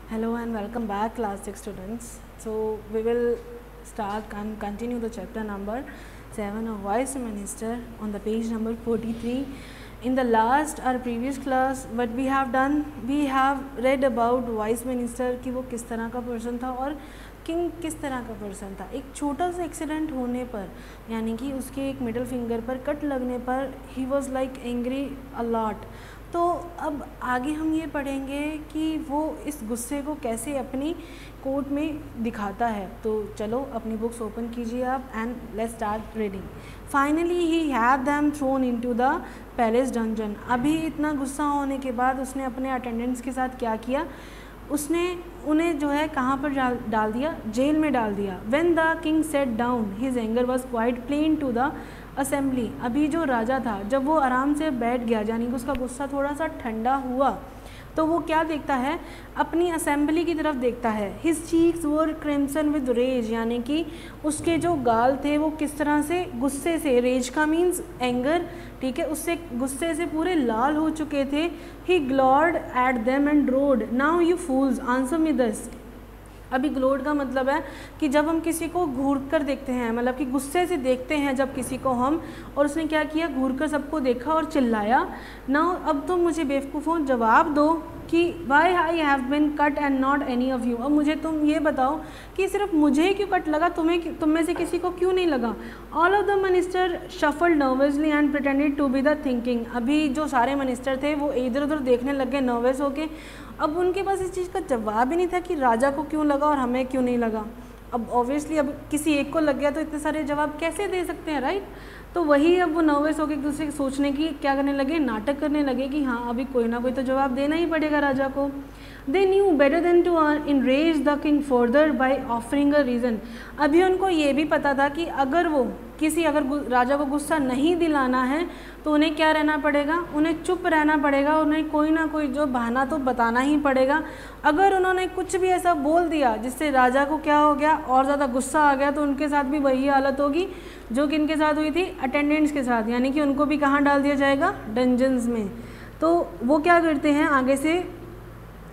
Hello and welcome back class 6 students. So we will start and continue the chapter number 7 of Vice Minister on the page number 43. In the last our previous class what we have done, we have read about Vice Minister कि वो किस तरह का person था और king किस तरह का पर्सन था। एक छोटा सा एक्सीडेंट होने पर यानी कि उसके एक मिडल फिंगर पर कट लगने पर he was like angry a lot. तो अब आगे हम ये पढ़ेंगे कि वो इस गुस्से को कैसे अपनी कोर्ट में दिखाता है। तो चलो अपनी बुक्स ओपन कीजिए आप and let's start reading. Finally he have them throne into the palace dungeon. अभी इतना गुस्सा होने के बाद उसने अपने अटेंडेंट्स के साथ क्या किया, उसने उन्हें जो है कहाँ पर डाल दिया, जेल में डाल दिया। When the king set down his anger was quite plain to the assembly. अभी जो राजा था जब वो आराम से बैठ गया यानी कि उसका गुस्सा थोड़ा सा ठंडा हुआ तो वो क्या देखता है, अपनी असेंबली की तरफ देखता है। His cheeks were crimson with rage, यानी कि उसके जो गाल थे वो किस तरह से गुस्से से, रेज का मीन्स एंगर, ठीक है, उससे गुस्से से पूरे लाल हो चुके थे। He glared at them and roared now you fools answer me this. अभी ग्लोड का मतलब है कि जब हम किसी को घूर कर देखते हैं, मतलब कि गुस्से से देखते हैं जब किसी को हम, और उसने क्या किया, घूर कर सबको देखा और चिल्लाया, ना अब तुम मुझे बेवकूफ़ों जवाब दो कि why I have been cut and not any of you. अब मुझे तुम ये बताओ कि सिर्फ मुझे क्यों कट लगा, तुम में से किसी को क्यों नहीं लगा। All of the minister shuffled nervously and pretended to be the thinking. अभी जो सारे मिनिस्टर थे वो इधर उधर देखने लग गए नर्वस होके। अब उनके पास इस चीज़ का जवाब ही नहीं था कि राजा को क्यों लगा और हमें क्यों नहीं लगा। अब ऑब्वियसली अब किसी एक को लग गया तो इतने सारे जवाब कैसे दे सकते हैं, राइट। तो वही अब वो नर्वस होकर एक दूसरे सोचने की क्या करने लगे, नाटक करने लगे कि हाँ अभी कोई ना कोई तो जवाब देना ही पड़ेगा राजा को। They knew better than to enrage the king further by offering a reason. अभी उनको ये भी पता था कि अगर राजा को गुस्सा नहीं दिलाना है तो उन्हें क्या रहना पड़ेगा, उन्हें चुप रहना पड़ेगा, उन्हें कोई ना कोई जो बहाना तो बताना ही पड़ेगा। अगर उन्होंने कुछ भी ऐसा बोल दिया जिससे राजा को क्या हो गया, और ज़्यादा गुस्सा आ गया, तो उनके साथ भी वही हालत होगी जो कि इनके साथ हुई थी अटेंडेंट्स के साथ, यानी कि उनको भी कहाँ डाल दिया जाएगा, डंजन्स में। तो वो क्या करते हैं आगे से,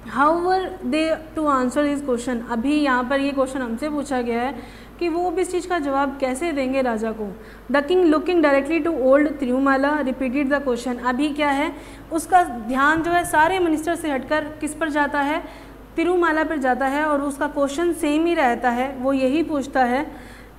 however they to answer this question. अभी यहाँ पर ये क्वेश्चन हमसे पूछा गया है कि वो भी इस चीज़ का जवाब कैसे देंगे राजा को। The king looking directly to old Tirumala repeated the question. अभी क्या है, उसका ध्यान जो है सारे मिनिस्टर से हटकर किस पर जाता है, तिरुमाला पर जाता है, और उसका क्वेश्चन सेम ही रहता है। वो यही पूछता है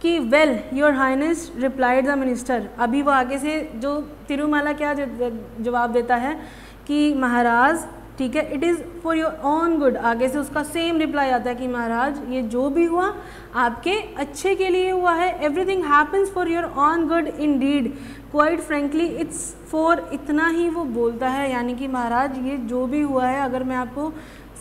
कि well your highness replied the minister. अभी वो आगे से जो तिरुमाला क्या जवाब देता है कि महाराज, ठीक है, it is for your own good. आगे से उसका सेम रिप्लाई आता है कि महाराज ये जो भी हुआ आपके अच्छे के लिए हुआ है। Everything happens for your own good indeed quite frankly it's for. इतना ही वो बोलता है, यानी कि महाराज ये जो भी हुआ है, अगर मैं आपको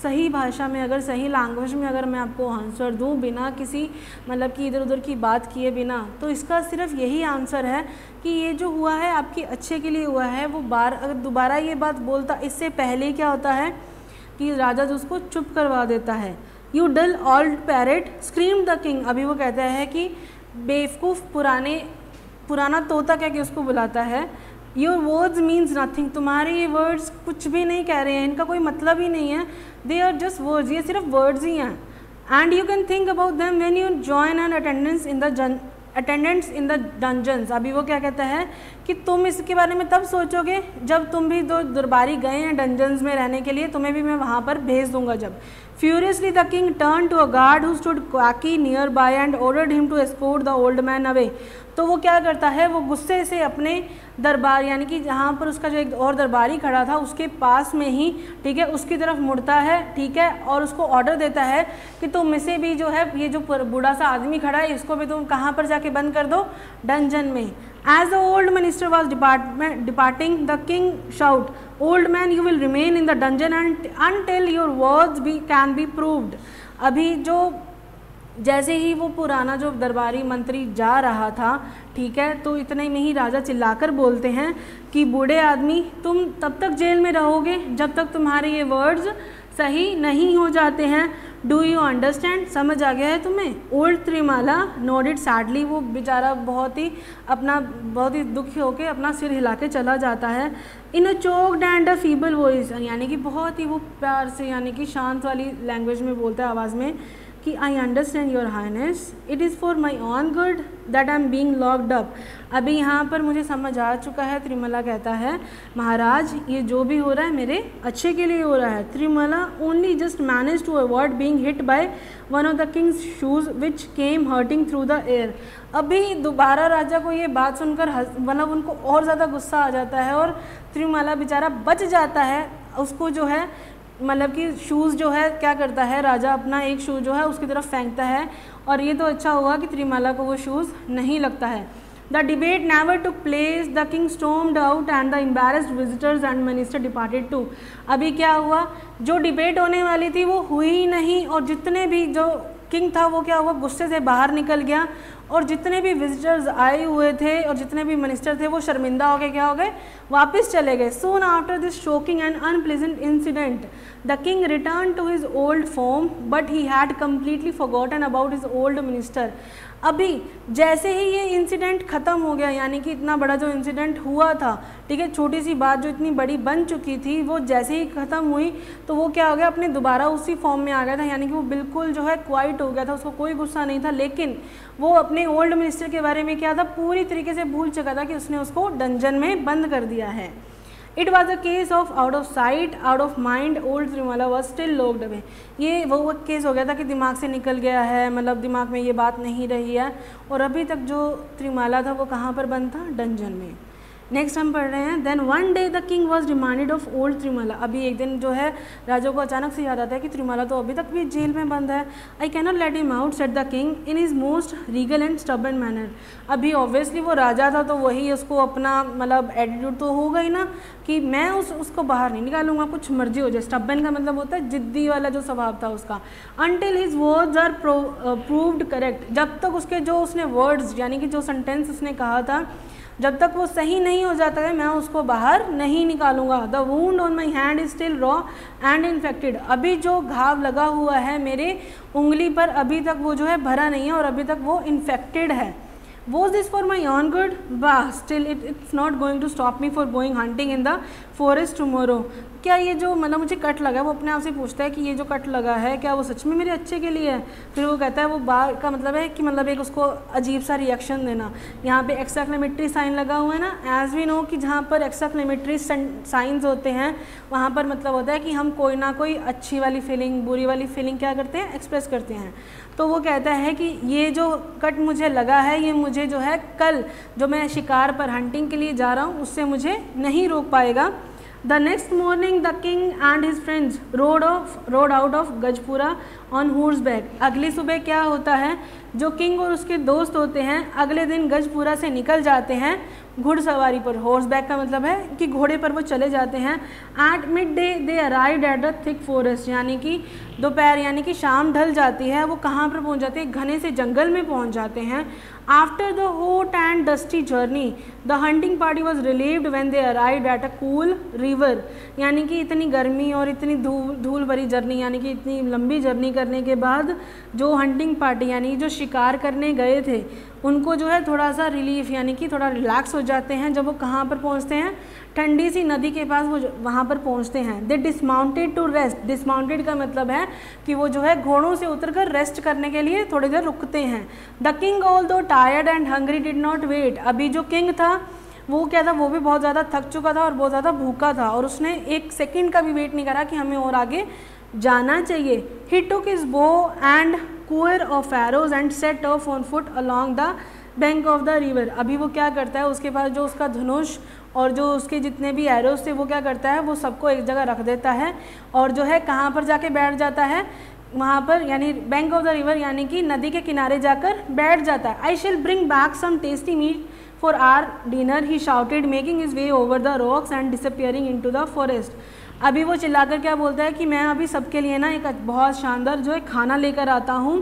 सही भाषा में, अगर सही लैंग्वेज में अगर मैं आपको आंसर दूं बिना किसी मतलब कि इधर उधर की बात किए बिना, तो इसका सिर्फ यही आंसर है कि ये जो हुआ है आपके अच्छे के लिए हुआ है। वो अगर दोबारा ये बात बोलता, इससे पहले क्या होता है कि राजा जो उसको चुप करवा देता है। You dull old parrot scream the king. अभी वो कहता है कि बेवकूफ़ पुराना तोता क्या कि उसको बुलाता है। Your words means nothing. तुम्हारे ये वर्ड्स कुछ भी नहीं कह रहे हैं, इनका कोई मतलब ही नहीं है। दे आर जस्ट वर्ड्स, ये सिर्फ वर्ड्स ही हैं। And you can think about them when you join an attendants in the dungeons. अभी वो क्या कहता है कि तुम इसके बारे में तब सोचोगे जब तुम भी दो दरबारी गए हैं डंजन्स में रहने के लिए, तुम्हें भी मैं वहाँ पर भेज दूंगा जब। Furiously the king turned to a guard who stood quacky nearby and ordered him to escort the old man away. तो वो क्या करता है, वो गुस्से से अपने दरबार यानी कि जहाँ पर उसका जो एक और दरबारी खड़ा था उसके पास में ही, ठीक है, उसकी तरफ मुड़ता है, ठीक है, और उसको ऑर्डर देता है कि तुम में से भी जो है ये जो बूढ़ा सा आदमी खड़ा है इसको भी तुम कहाँ पर जाके बंद कर दो, डंजन में। As the old minister was departing, the king shout, "Old man, you will remain in the dungeon until your words can be proved." अभी जो जैसे ही वो पुराना जो दरबारी मंत्री जा रहा था, ठीक है, तो इतने में ही राजा चिल्लाकर बोलते हैं कि बूढ़े आदमी तुम तब तक जेल में रहोगे जब तक तुम्हारे ये वर्ड्स सही नहीं हो जाते हैं। डू यू अंडरस्टैंड, समझ आ गया है तुम्हें। Old Trimala nodded sadly. वो बेचारा बहुत ही दुखी होकर अपना सिर हिला के चला जाता है। In a choked and a feeble voice, यानी कि बहुत ही वो प्यार से यानी कि शांत वाली लैंग्वेज में बोलता है, आवाज़ में, कि I understand your highness, it is for my own good that I am being locked up. अभी यहाँ पर मुझे समझ आ चुका है, त्रिमला कहता है महाराज ये जो भी हो रहा है मेरे अच्छे के लिए हो रहा है। Trimala only just manage to avoid being hit by one of the king's shoes which came hurting through the air. अभी दोबारा राजा को ये बात सुनकर मतलब उनको और ज़्यादा गुस्सा आ जाता है और त्रिमला बेचारा बच जाता है। उसको जो है मतलब कि शूज़ जो है क्या करता है, राजा अपना एक शूज़ जो है उसकी तरफ फेंकता है और ये तो अच्छा हुआ कि त्रिमला को वो शूज़ नहीं लगता है। The debate never took place, the king stormed out and the embarrassed visitors and minister departed too. अभी क्या हुआ, जो डिबेट होने वाली थी वो हुई ही नहीं और जितने भी जो किंग था वो क्या हुआ, गुस्से से बाहर निकल गया और जितने भी विजिटर्स आए हुए थे और जितने भी मिनिस्टर थे वो शर्मिंदा हो गए, क्या हो गए, वापस चले गए। Soon after this shocking and unpleasant incident the king return to his old form but he had completely forgotten about his old minister. अभी जैसे ही ये इंसिडेंट ख़त्म हो गया, यानी कि इतना बड़ा जो इंसिडेंट हुआ था, ठीक है, छोटी सी बात जो इतनी बड़ी बन चुकी थी, वो जैसे ही ख़त्म हुई तो वो क्या हो गया, अपने दोबारा उसी फॉर्म में आ गया था, यानी कि वो बिल्कुल जो है क्वाइट हो गया था, उसको कोई गुस्सा नहीं था। लेकिन वो अपने ओल्ड मिनिस्टर के बारे में क्या था, पूरी तरीके से भूल चुका था कि उसने उसको डंजन में बंद कर दिया है। It was a case of out of sight out of mind, old Trimala was still locked away. ये वो केस हो गया था कि दिमाग से निकल गया है, मतलब दिमाग में ये बात नहीं रही है और अभी तक जो त्रिमला था वो कहाँ पर बंद था, डंजन में। नेक्स्ट हम पढ़ रहे हैं, then one day the king was reminded of old Trimala. अभी एक दिन जो है राजा को अचानक से याद आता है कि त्रिमला तो अभी तक भी जेल में बंद है। I can not let him out said the king in his most Regal and stubborn manner. अभी ऑब्वियसली वो राजा था तो वही उसको अपना मतलब एटीट्यूड तो होगा ही ना कि मैं उसको बाहर नहीं निकालूंगा, कुछ मर्जी हो जाए। स्टबर्न का मतलब होता है जिद्दी वाला जो स्वभाव था उसका। Until his words are proved correct, जब तक उसके जो उसने वर्ड्स यानी कि जो सेंटेंस उसने कहा था जब तक वो सही नहीं हो जाता है मैं उसको बाहर नहीं निकालूंगा। The wound on my hand is still raw and infected. अभी जो घाव लगा हुआ है मेरे उंगली पर अभी तक वो जो है भरा नहीं है और अभी तक वो इन्फेक्टेड है। Was this for my own good? Bah, still it's not going to stop me for going hunting in the forest tomorrow. क्या ये जो मतलब मुझे कट लगा है, वो अपने आप से पूछता है कि ये जो कट लगा है क्या वो सच में मेरे अच्छे के लिए है। फिर वो कहता है वो बार का मतलब है कि मतलब एक उसको अजीब सा रिएक्शन देना। यहाँ पे एक्सक्लेमेटरी साइन लगा हुआ है ना, एज वी नो कि जहाँ पर एक्सक्लेमेटरी साइंस होते हैं वहाँ पर मतलब होता है कि हम कोई ना कोई अच्छी वाली फीलिंग बुरी वाली फीलिंग क्या करते हैं, एक्सप्रेस करते हैं। तो वो कहता है कि ये जो कट मुझे लगा है ये मुझे जो है कल जो मैं शिकार पर हंटिंग के लिए जा रहा हूँ उससे मुझे नहीं रोक पाएगा। The next morning the king and his friends road out of Gajpura on horse back. अगली सुबह क्या होता है, जो किंग और उसके दोस्त होते हैं अगले दिन गजपुरा से निकल जाते हैं घुड़सवारी पर। हॉर्स बैक का मतलब है कि घोड़े पर वो चले जाते हैं। At mid day they arrived at the thick forest, यानी कि दोपहर यानी कि शाम ढल जाती है, वो कहाँ पर पहुँच जाते हैं, घने से जंगल में पहुँच जाते हैं। After the hot and dusty journey the hunting party was relieved when they arrived at a cool river. यानी कि इतनी गर्मी और इतनी धूल भरी जर्नी यानी कि इतनी लंबी जर्नी करने के बाद जो हंटिंग पार्टी यानी जो शिकार करने गए थे उनको जो है थोड़ा सा रिलीफ यानी कि थोड़ा रिलैक्स हो जाते हैं जब वो कहाँ पर पहुँचते हैं, ठंडी सी नदी के पास वो वहाँ पर पहुँचते हैं। दे डिसमाउंटेड टू रेस्ट। डिसमाउंटेड का मतलब है कि वो जो है घोड़ों से उतरकर रेस्ट करने के लिए थोड़ी देर रुकते हैं। The king although tired and hungry did not wait. अभी जो किंग था वो क्या था, वो भी बहुत ज़्यादा थक चुका था और बहुत ज़्यादा भूखा था और उसने एक सेकेंड का भी वेट नहीं करा कि हमें और आगे जाना चाहिए। He took his bow and quiver of arrows and set off on foot along the bank of the river. अभी वो क्या करता है, उसके पास जो उसका धनुष और जो उसके जितने भी एरोज थे वो क्या करता है, वो सबको एक जगह रख देता है और जो है कहाँ पर जाके बैठ जाता है, वहाँ पर यानी बैंक ऑफ द रिवर यानी कि नदी के किनारे जाकर बैठ जाता है। I shall bring back some tasty meat for our dinner he shouted making his way over the rocks and disappearing into the forest. अभी वो चिल्लाकर क्या बोलता है कि मैं अभी सबके लिए ना एक बहुत शानदार जो है खाना लेकर आता हूँ,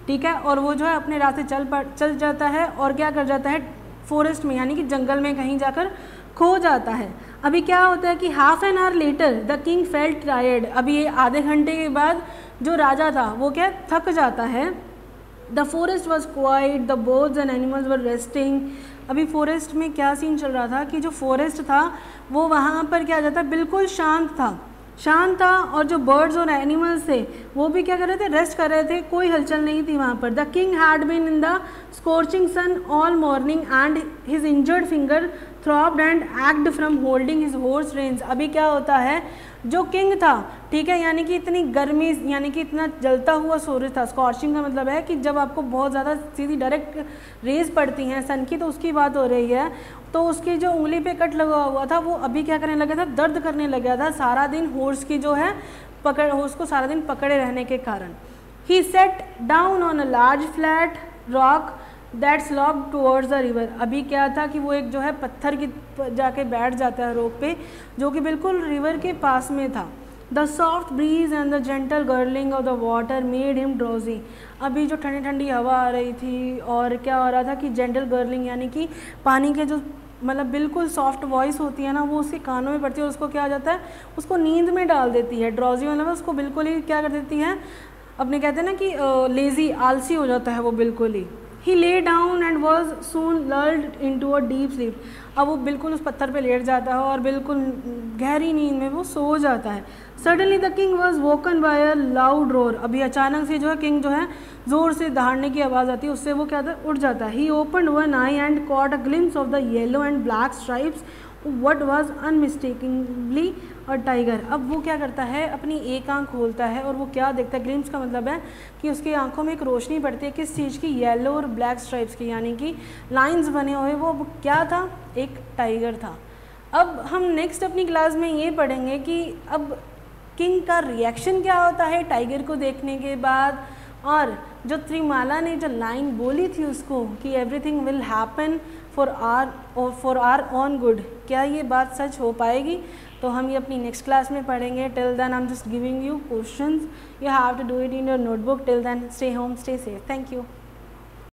ठीक है। और वो जो है अपने रास्ते चल जाता है और क्या कर जाता है, फॉरेस्ट में यानी कि जंगल में कहीं जाकर खो जाता है। अभी क्या होता है कि half an hour later the king felt tired. अभी ये आधे घंटे के बाद जो राजा था वो क्या थक जाता है। The forest was quite, the birds and animals were resting. अभी फॉरेस्ट में क्या सीन चल रहा था कि जो फॉरेस्ट था वो वहाँ पर क्या जाता बिल्कुल शांत था और जो बर्ड्स और एनिमल्स थे वो भी क्या कर रहे थे, रेस्ट कर रहे थे, कोई हलचल नहीं थी वहाँ पर। The king had been in the scorching sun all morning and his injured finger throbbed and ached from holding his horse reins. अभी क्या होता है, जो किंग था, ठीक है, यानी कि इतनी गर्मी, यानी कि इतना जलता हुआ सूरज था। स्कॉर्चिंग का मतलब है कि जब आपको बहुत ज़्यादा सीधी डायरेक्ट रेज पड़ती हैं सन की, तो उसकी बात हो रही है। तो उसकी जो उंगली पे कट लगा हुआ था वो अभी क्या करने लगा था, दर्द करने लगा था सारा दिन हॉर्स की जो है हॉर्स को सारा दिन पकड़े रहने के कारण। He set down on a large flat rock that slope towards the river. अभी क्या था कि वो एक जो है पत्थर की जाके बैठ जाता है रॉक पे, जो कि बिल्कुल रिवर के पास में था। The soft breeze and the gentle gurgling of the water made him drowsy. अभी जो ठंडी ठंडी हवा आ रही थी और क्या हो रहा था कि जेंटल गर्लिंग यानी कि पानी के जो मतलब बिल्कुल सॉफ्ट वॉइस होती है ना, वो उसके कानों में पड़ती है और उसको क्या हो जाता है, उसको नींद में डाल देती है। ड्रॉजी मतलब उसको बिल्कुल ही क्या कर देती है, अपने कहते हैं ना कि लेज़ी, आलसी हो जाता है वो बिल्कुल ही। He lay down and was soon lulled into a deep sleep. अब वो बिल्कुल उस पत्थर पे लेट जाता है और बिल्कुल गहरी नींद में वो सो जाता है। Suddenly the king was woken by a loud roar. अभी अचानक से जो है किंग जो है ज़ोर से दहाड़ने की आवाज़ आती है, उससे वो क्या उठ जाता है। He opened one eye and caught a glimpse of the yellow and black stripes what was unmistakably a tiger. अब वो क्या करता है, अपनी एक आंख खोलता है और वो क्या देखता है, ग्लिम्स का मतलब है कि उसकी आंखों में एक रोशनी पड़ती है, किस चीज़ की, येलो और ब्लैक स्ट्राइप्स की, यानी कि लाइंस बने हुए। वो क्या था, एक टाइगर था। अब हम नेक्स्ट अपनी क्लास में ये पढ़ेंगे कि अब किंग का रिएक्शन क्या होता है टाइगर को देखने के बाद, और जो त्रिमाला ने जो लाइन बोली थी उसको कि everything will happen for our own good, क्या ये बात सच हो पाएगी, तो हम ये अपनी नेक्स्ट क्लास में पढ़ेंगे। Till then I am just giving you questions, you have to do it in your notebook. Till then stay home, stay safe, thank you.